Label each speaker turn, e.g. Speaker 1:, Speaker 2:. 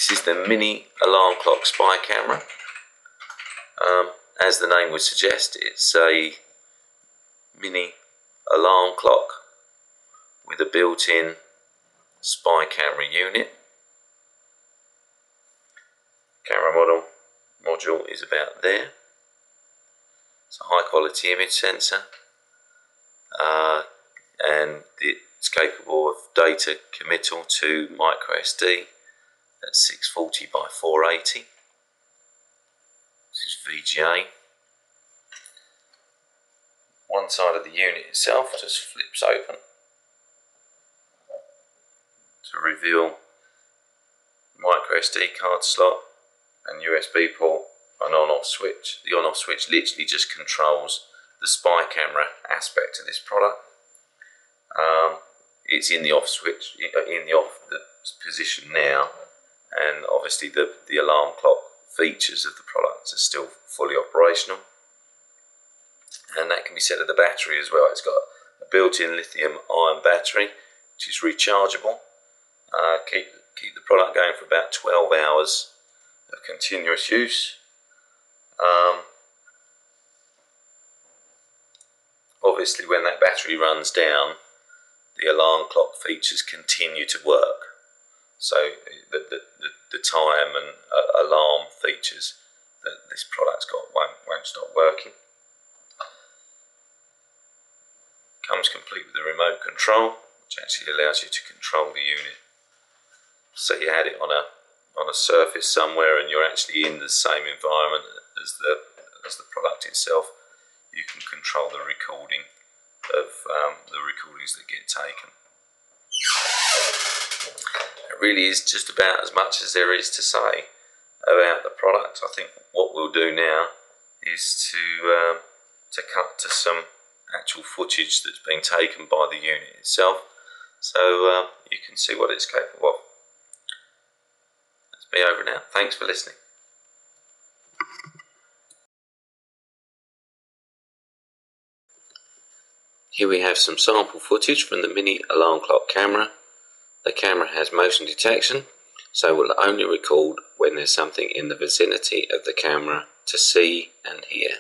Speaker 1: This is the mini alarm clock spy camera. As the name would suggest, it's a mini alarm clock with a built-in spy camera unit. Camera module is about there. It's a high quality image sensor, and it's capable of data committal to micro SD at 640 by 480. This is VGA. One side of the unit itself just flips open to reveal micro SD card slot and USB port and on-off switch. The on-off switch literally just controls the spy camera aspect of this product. It's in the off switch, in the off position now, and obviously the alarm clock features of the product are still fully operational. And that can be said of the battery as well. It's got a built-in lithium-ion battery, which is rechargeable. Keep the product going for about 12 hours of continuous use. Obviously, when that battery runs down, the alarm clock features continue to work. So the time and alarm features that this product's got won't stop working. Comes complete with a remote control, which actually allows you to control the unit. So you had it on a surface somewhere, and you're actually in the same environment as the product itself. You can control the recording of the recordings that get taken. It really is just about as much as there is to say about the product. I think what we'll do now is to cut to some actual footage that's been taken by the unit itself, so you can see what it's capable of. That's me over now. Thanks for listening. Here we have some sample footage from the mini alarm clock camera. The camera has motion detection, so it will only record when there's something in the vicinity of the camera to see and hear.